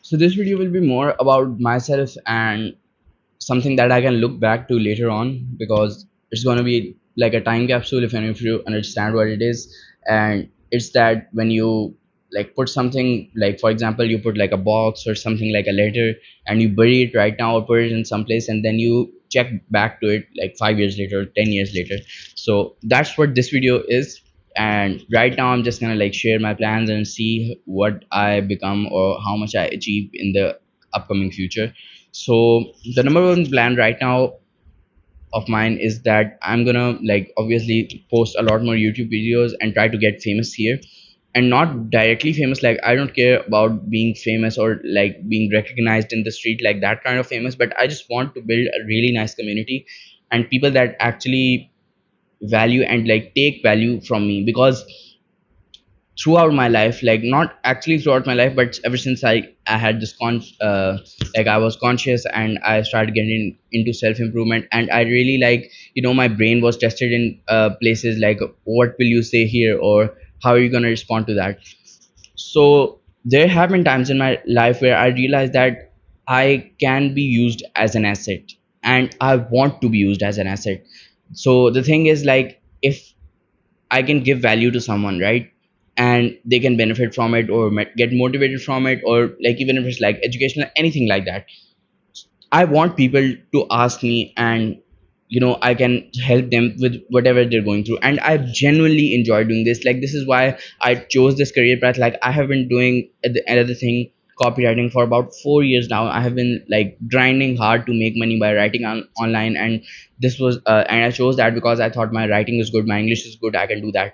So this video will be more about myself and something that I can look back to later on, because it's going to be like a time capsule if you understand what it is. And it's that when you like put something, like for example you put like a box or something like a letter, and you bury it right now or put it in some place, and then you check back to it like 5 years later, 10 years later. So that's what this video is. And right now I'm just gonna like share my plans and see what I become or how much I achieve in the upcoming future. So the number one plan right now of mine is that I'm gonna like obviously post a lot more YouTube videos and try to get famous here. And not directly famous, like I don't care about being famous or like being recognized in the street, like that kind of famous, but I just want to build a really nice community and people that actually value and like take value from me. Because throughout my life, like not actually throughout my life, but ever since I had this like I was conscious and I started getting into self improvement, and I really like, my brain was tested in places like what will you say here, or how are you going to respond to that. So there have been times in my life where I realized that I can be used as an asset, and I want to be used as an asset. So the thing is, like, if I can give value to someone, right? And they can benefit from it or get motivated from it, or like even if it's like educational, anything like that. I want people to ask me, and I can help them with whatever they're going through. And I genuinely enjoy doing this. Like, this is why I chose this career path. Like, I have been doing another thing, copywriting, for about 4 years now. I have been like grinding hard to make money by writing online, and this was and I chose that because I thought my writing is good, my English is good, I can do that.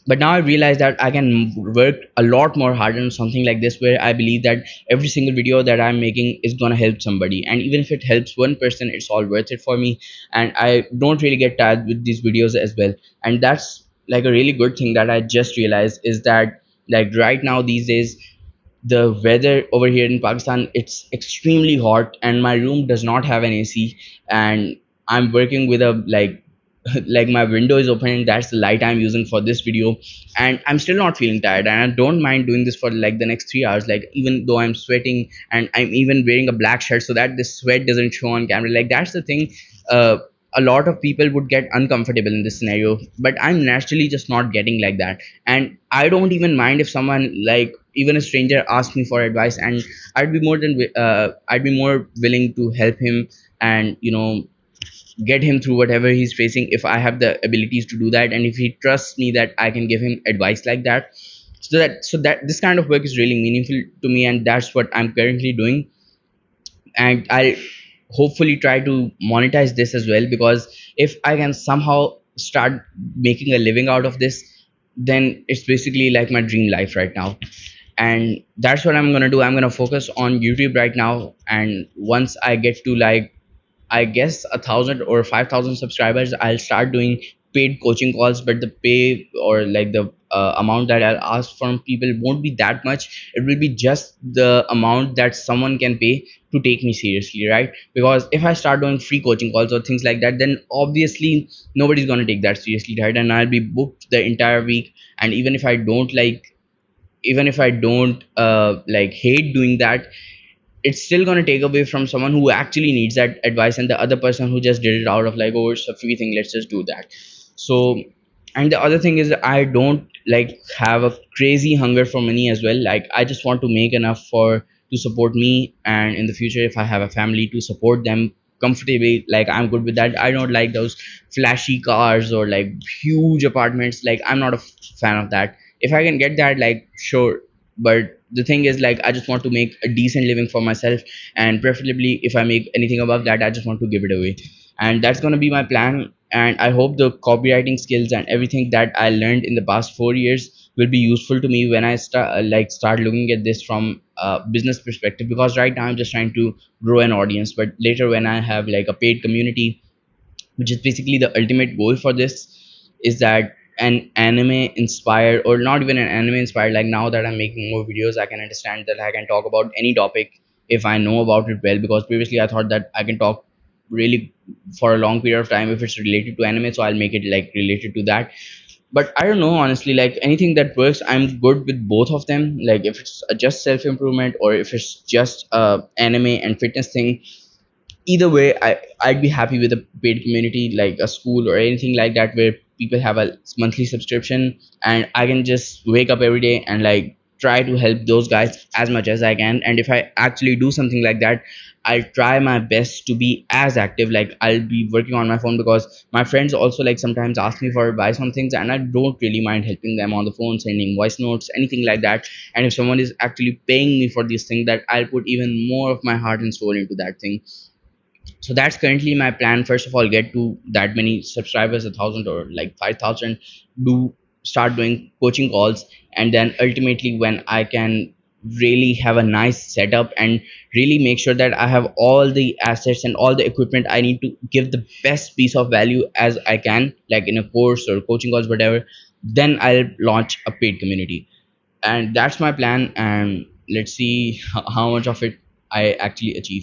But now I realize that I can work a lot more hard on something like this, where I believe that every single video that I'm making is going to help somebody, and even if it helps one person, it's all worth it for me. And I don't really get tired with these videos as well. And that's like a really good thing that I just realized, is that like right now these days, the weather over here in Pakistan, it's extremely hot, and my room does not have an AC. And I'm working with a like like my window is open, and that's the light I'm using for this video. And I'm still not feeling tired, and I don't mind doing this for like the next 3 hours, like even though I'm sweating, and I'm even wearing a black shirt so that the sweat doesn't show on camera. Like, that's the thing. uh, a lot of people would get uncomfortable in this scenario, but I'm naturally just not getting like that. And I don't even mind if someone, like even a stranger, asks me for advice, and I'd be more willing to help him, and get him through whatever he's facing, if I have the abilities to do that, and if he trusts me that I can give him advice like that. So that this kind of work is really meaningful to me, and that's what I'm currently doing. And I'll hopefully try to monetize this as well, because if I can somehow start making a living out of this, then it's basically like my dream life right now. And that's what I'm going to do. I'm going to focus on YouTube right now, and once I get to like, I guess, 1,000 or 5,000 subscribers, I'll start doing paid coaching calls. But the pay, or like the amount that I'll ask from people, won't be that much. It will be just the amount that someone can pay to take me seriously, right? Because if I start doing free coaching calls or things like that, then obviously nobody's gonna take that seriously, right? And I'll be booked the entire week. And even if I don't like hate doing that, it's still going to take away from someone who actually needs that advice, and the other person who just did it out of like, oh, it's a free thing, let's just do that. So, and the other thing is, I don't like have a crazy hunger for money as well. Like, I just want to make enough for to support me, and in the future, if I have a family, to support them comfortably. Like, I'm good with that. I don't like those flashy cars or like huge apartments. Like, I'm not a fan of that. If I can get that, like, sure. But the thing is, like, I just want to make a decent living for myself, and preferably if I make anything above that, I just want to give it away. And that's going to be my plan. And I hope the copywriting skills and everything that I learned in the past 4 years will be useful to me when I start looking at this from a business perspective. Because right now I'm just trying to grow an audience, but later when I have like a paid community, which is basically the ultimate goal for this, is that an anime inspired, or not even an anime inspired, like now that I'm making more videos, I can understand that I can talk about any topic if I know about it well. Because previously I thought that I can talk really for a long period of time if it's related to anime, so I'll make it like related to that. but I don't know, honestly, like anything that works, I'm good with both of them. Like if it's just self improvement or if it's just anime and fitness thing, either way, I'd be happy with a paid community like a school or anything like that where people have a monthly subscription and I can just wake up every day and like try to help those guys as much as I can. And if I actually do something like that, I'll try my best to be as active. Like I'll be working on my phone because my friends also like sometimes ask me for advice on things and I don't really mind helping them on the phone, sending voice notes, anything like that. And if someone is actually paying me for these things, that I'll put even more of my heart and soul into that thing. So that's currently my plan. First of all, get to that many subscribers, 1,000 or like 5,000, do start doing coaching calls, and then ultimately when I can really have a nice setup and really make sure that I have all the assets and all the equipment I need to give the best piece of value as I can, like in a course or coaching calls, whatever, then I'll launch a paid community. And that's my plan, and let's see how much of it I actually achieve.